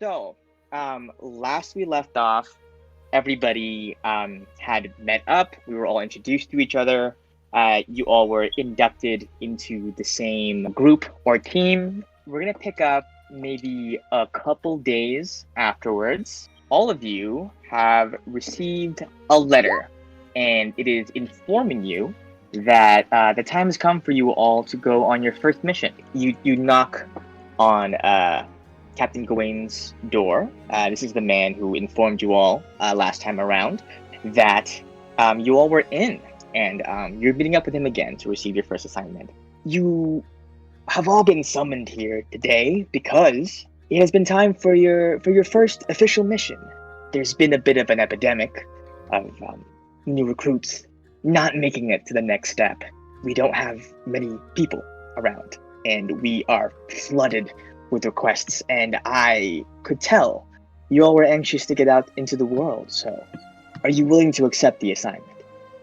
So, last we left off, everybody had met up. We were all introduced to each other. You all were inducted into the same group or team. We're gonna pick up maybe a couple days afterwards. All of you have received a letter, and it is informing you that the time has come for you all to go on your first mission. You knock on Captain Gawain's door. This is the man who informed you all last time around that you all were in, and you're meeting up with him again to receive your first assignment. You have all been summoned here today because it has been time for your first official mission. There's been a bit of an epidemic of new recruits not making it to the next step. We don't have many people around, and we are flooded with requests, and I could tell you all were anxious to get out into the world, so are you willing to accept the assignment?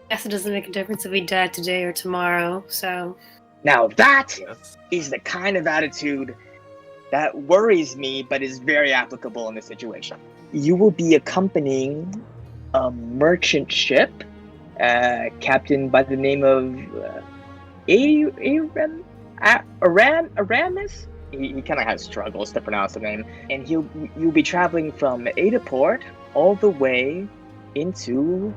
Guess it doesn't make a difference if we die today or tomorrow, so... Now that is the kind of attitude that worries me, but is very applicable in this situation. You will be accompanying a merchant ship, captain by the name of Aramis? He kind of has struggles to pronounce the name, and you'll be traveling from Adaport all the way into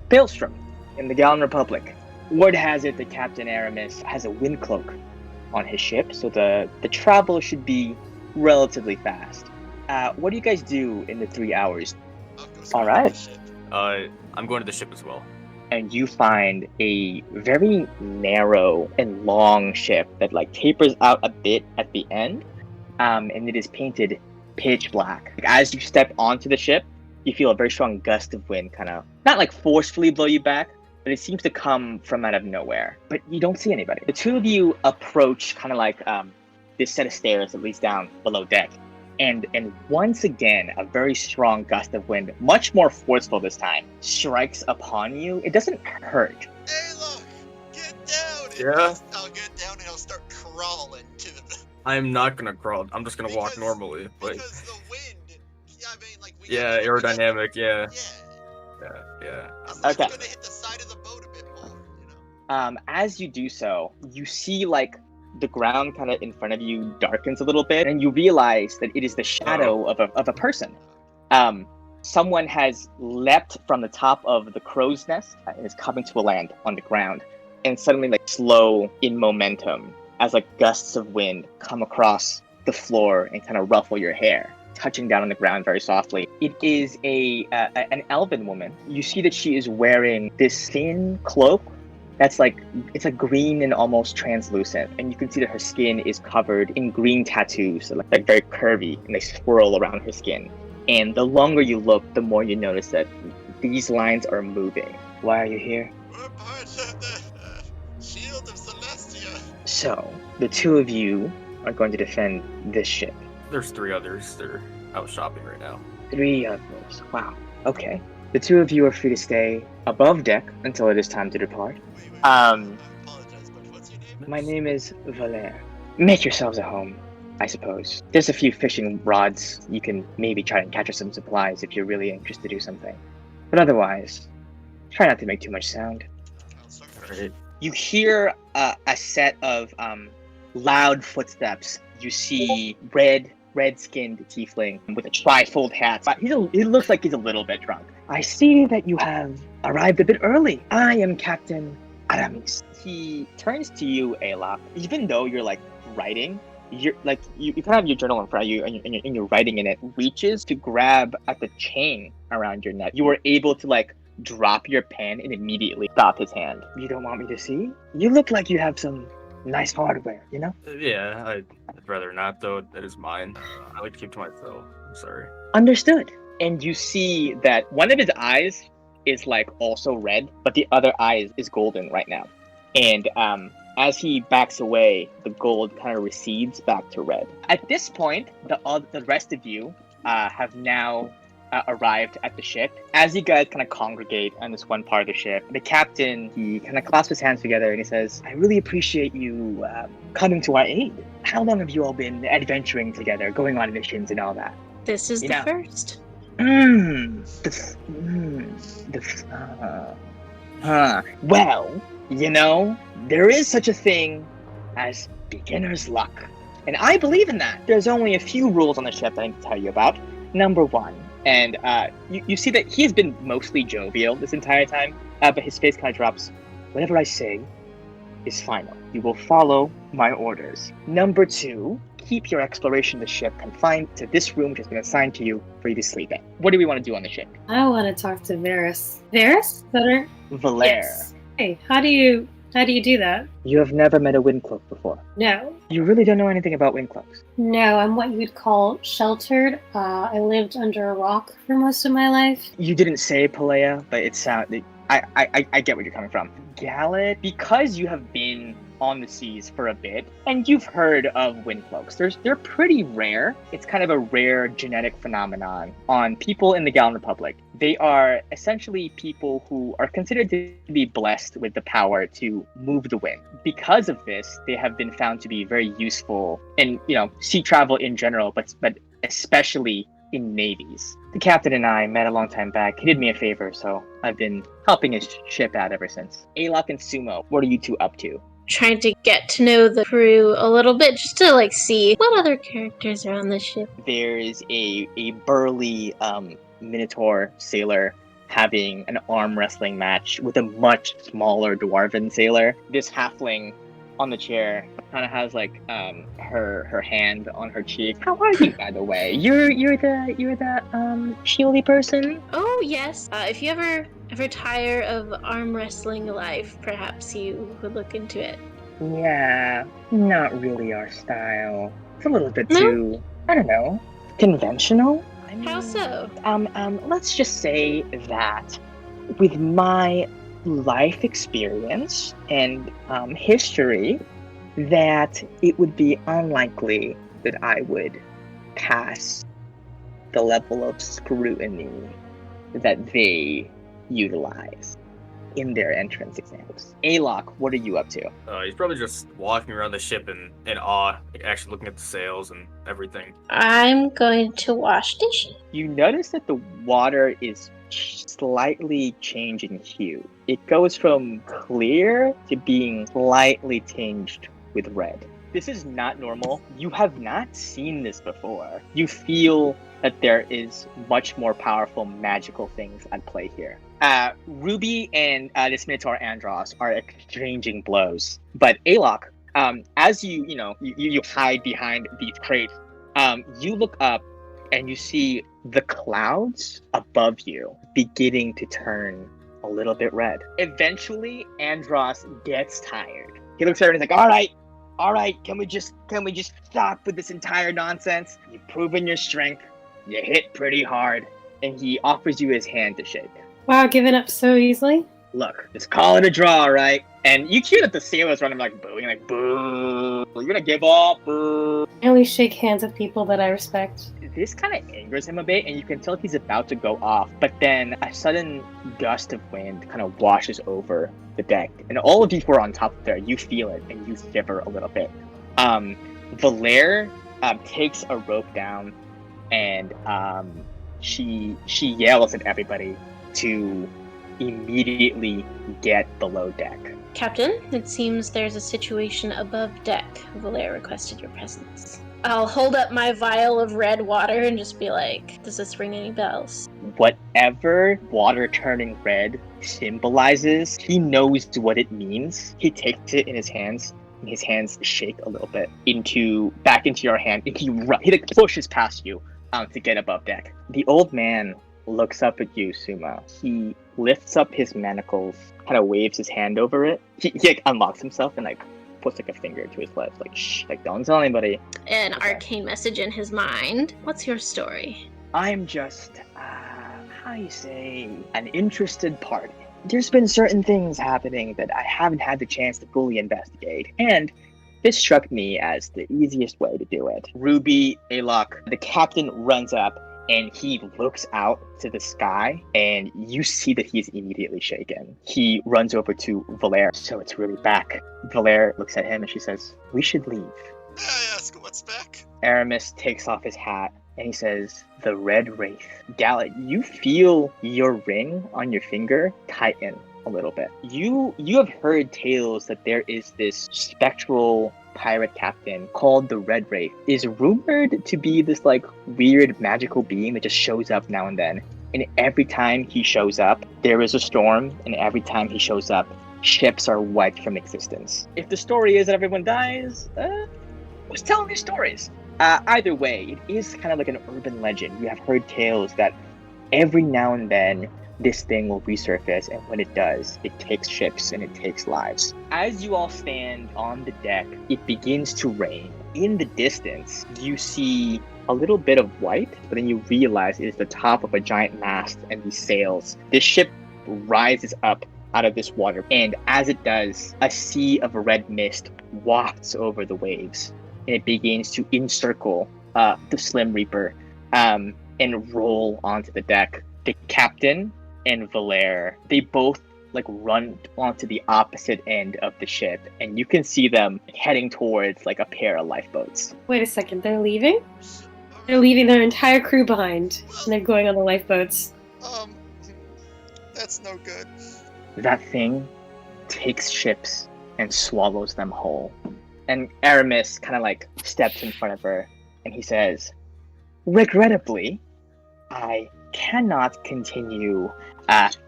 Pilstrom in the Gallen Republic. Word has it that Captain Aramis has a wind cloak on his ship, so the travel should be relatively fast. What do you guys do in the 3 hours? All right. I'm going to the ship as well. And you find a very narrow and long ship that tapers out a bit at the end, and it is painted pitch black. As you step onto the ship, you feel a very strong gust of wind kind of, not forcefully blow you back, but it seems to come from out of nowhere. But you don't see anybody. The two of you approach kind of this set of stairs that leads down below deck. And once again, a very strong gust of wind, much more forceful this time, strikes upon you. It doesn't hurt. Hey, look! Get down! Yeah? I'll get down and I'll start crawling to the... I'm not gonna crawl. I'm just gonna walk normally. Because the wind... I mean, Yeah, aerodynamic, yeah. Yeah. I'm Okay. gonna hit the side of the boat a bit more, As you do so, you see the ground kind of in front of you darkens a little bit, and you realize that it is the shadow of a person. Someone has leapt from the top of the crow's nest and is coming to a land on the ground, and suddenly slow in momentum as gusts of wind come across the floor and kind of ruffle your hair, touching down on the ground very softly. It is an elven woman. You see that she is wearing this thin cloak that's it's green and almost translucent, and you can see that her skin is covered in green tattoos that very curvy, and they swirl around her skin. And the longer you look, the more you notice that these lines are moving. Why are you here? We're part of the Shield of Celestia. So, the two of you are going to defend this ship. There's 3 others. They're out shopping right now. 3 others. Wow. Okay. The 2 of you are free to stay above deck until it is time to depart. Wait, I apologize, but what's your name? My name is Valère. Make yourselves at home, I suppose. There's a few fishing rods. You can maybe try and catch some supplies if you're really anxious to do something. But otherwise, try not to make too much sound. Alright. You hear a set of loud footsteps. You see red-skinned tiefling with a trifold hat. He looks like he's a little bit drunk. I see that you have arrived a bit early. I am Captain Aramis. He turns to you, Ayla. Even though you're writing, you kind of have your journal in front of you, and you're writing in it. Reaches to grab at the chain around your neck. You were able to drop your pen and immediately stop his hand. You don't want me to see? You look like you have some nice hardware, you know? Yeah, I'd rather not, though. That is mine. I like to keep to myself. I'm sorry. Understood. And you see that one of his eyes is also red, but the other eye is golden right now. And as he backs away, the gold kind of recedes back to red. At this point, the rest of you have now arrived at the ship. As you guys kind of congregate on this one part of the ship, the captain, he kind of clasps his hands together and he says, I really appreciate you coming to our aid. How long have you all been adventuring together, going on missions and all that? This is You the know. first. Well, there is such a thing as beginner's luck. And I believe in that. There's only a few rules on the ship that I need to tell you about. Number one, and you see that he has been mostly jovial this entire time, but his face kind of drops. Whatever I say is final. You will follow my orders. Number two, keep your exploration of the ship confined to this room which has been assigned to you for you to sleep in. What do we want to do on the ship? I want to talk to Varys. Varys? Is that her? Valer. Yes. Hey, how do you do that? You have never met a wind cloak before. No. You really don't know anything about wind cloaks. No, I'm what you would call sheltered. I lived under a rock for most of my life. You didn't say Palea, but it sounded. I get where you're coming from. Gallet, because you have been on the seas for a bit, and you've heard of wind cloaks. They're pretty rare. It's kind of a rare genetic phenomenon on people in the Gallan Republic. They are essentially people who are considered to be blessed with the power to move the wind. Because of this, they have been found to be very useful in, sea travel in general, but especially in navies. The captain and I met a long time back. He did me a favor, so I've been helping his ship out ever since. Alok and Sumo, what are you two up to? Trying to get to know the crew a little bit, just to see what other characters are on the ship. There's a burly Minotaur sailor having an arm wrestling match with a much smaller dwarven sailor. This halfling on the chair kind of has her hand on her cheek. How are you, by the way? You're the shieldy person? Oh yes. If you ever tire of arm wrestling life, perhaps you would look into it. Yeah, not really our style. It's a little bit No? too, I don't know, conventional. How so? Let's just say that with my life experience and history, that it would be unlikely that I would pass the level of scrutiny that they utilize in their entrance exams. Alok, what are you up to? He's probably just walking around the ship in awe, actually looking at the sails and everything. I'm going to wash dishes. You notice that the water is slightly changing hue. It goes from clear to being slightly tinged with red. This is not normal. You have not seen this before. You feel that there is much more powerful magical things at play here. Ruby and this Minotaur Andros are exchanging blows. But Alok, as you hide behind these crates, you look up and you see the clouds above you beginning to turn a little bit red. Eventually, Andros gets tired. He looks at her and he's like, all right, can we just stop with this entire nonsense? You've proven your strength. You hit pretty hard. And he offers you his hand to shake. Wow, giving up so easily? Look, just call it a draw, right? And you hear that the sailors run him booing, boo. You're gonna give up, boo. I only shake hands with people that I respect. This kind of angers him a bit, and you can tell he's about to go off. But then a sudden gust of wind kind of washes over the deck. And all of you who are on top there, you feel it, and you shiver a little bit. Valer takes a rope down, and she yells at everybody to immediately get below deck. Captain, it seems there's a situation above deck. Valer requested your presence. I'll hold up my vial of red water and just be like, does this ring any bells? Whatever water turning red symbolizes, he knows what it means. He takes it in his hands, and his hands shake a little bit back into your hand, and he pushes past you to get above deck. The old man looks up at you, Sumo. He lifts up his manacles, kind of waves his hand over it. He unlocks himself and puts a finger to his lips, shh, don't tell anybody. An arcane message in his mind. What's your story? I'm just, how you say, an interested party. There's been certain things happening that I haven't had the chance to fully investigate, and this struck me as the easiest way to do it. Ruby, Alok, the captain runs up, and he looks out to the sky, and you see that he's immediately shaken. He runs over to Valer. So it's really back. Valer looks at him, and she says, we should leave. May I ask what's back? Aramis takes off his hat and he says, "The Red Wraith." Gallet, you feel your ring on your finger tighten a little bit. You have heard tales that there is this spectral pirate captain called the Red Wraith. Is rumored to be this like weird magical being that just shows up now and then. And every time he shows up, there is a storm, and every time he shows up, ships are wiped from existence. If the story is that everyone dies, who's telling these stories? Either way, it is kind of like an urban legend. You have heard tales that every now and then this thing will resurface, and when it does, it takes ships and it takes lives. As you all stand on the deck, it begins to rain. In the distance, you see a little bit of white, but then you realize it is the top of a giant mast and these sails. This ship rises up out of this water, and as it does, a sea of red mist wafts over the waves, and it begins to encircle the Slim Reaper and roll onto the deck. The captain and Valere, they both like run onto the opposite end of the ship, and you can see them heading towards like a pair of lifeboats. Wait a second, they're leaving? They're leaving their entire crew behind, and they're going on the lifeboats. That's no good. That thing takes ships and swallows them whole. And Aramis kind of like steps in front of her, and he says, "Regrettably, I cannot continue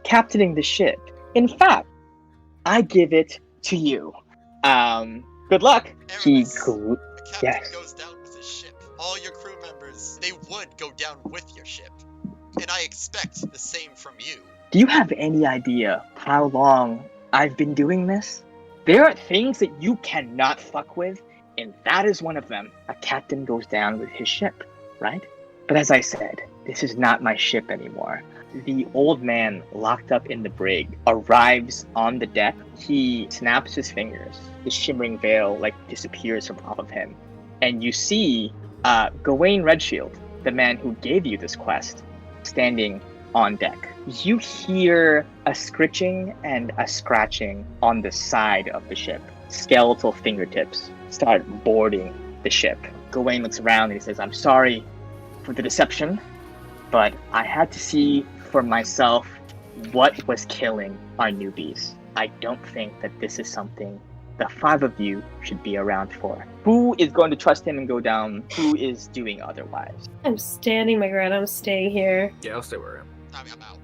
captaining the ship. In fact, I give it to you. Good luck." Aramis, the captain Yes. goes down with his ship. All your crew members, they would go down with your ship. And I expect the same from you. Do you have any idea how long I've been doing this? There are things that you cannot fuck with, and that is one of them. A captain goes down with his ship, right? But as I said, this is not my ship anymore. The old man locked up in the brig arrives on the deck. He snaps his fingers. The shimmering veil like disappears from off of him. And you see Gawain Redshield, the man who gave you this quest, standing on deck. You hear a scritching and a scratching on the side of the ship. Skeletal fingertips start boarding the ship. Gawain looks around and he says, "I'm sorry for the deception, but I had to see for myself what was killing our newbies. I don't think that this is something the five of you should be around for." Who is going to trust him and go down? Who is doing otherwise? I'm standing my ground, I'm staying here. Yeah, I'll stay where I am. I'm out.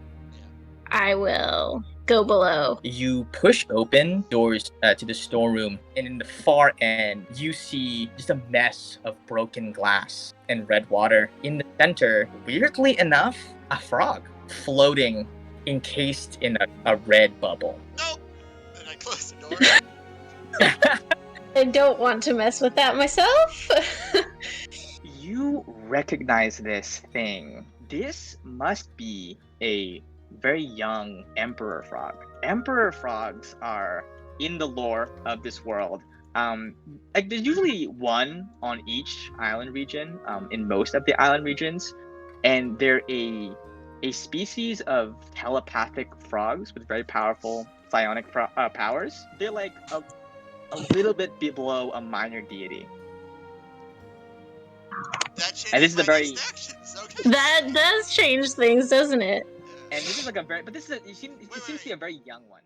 I will go below. You push open doors to the storeroom, and in the far end, you see just a mess of broken glass and red water. In the center, weirdly enough, a frog floating encased in a red bubble. Nope. Then I close the door. I don't want to mess with that myself. You recognize this thing. This must be a very young emperor frog. Emperor frogs are in the lore of this world. Like there's usually one on each island region, in most of the island regions, and they're a species of telepathic frogs with very powerful psionic powers. They're like a little bit below a minor deity. That changes And this is my a very- next actions. Okay. That does change things, doesn't it? And this is like a very, but this is it seems to be a very young one.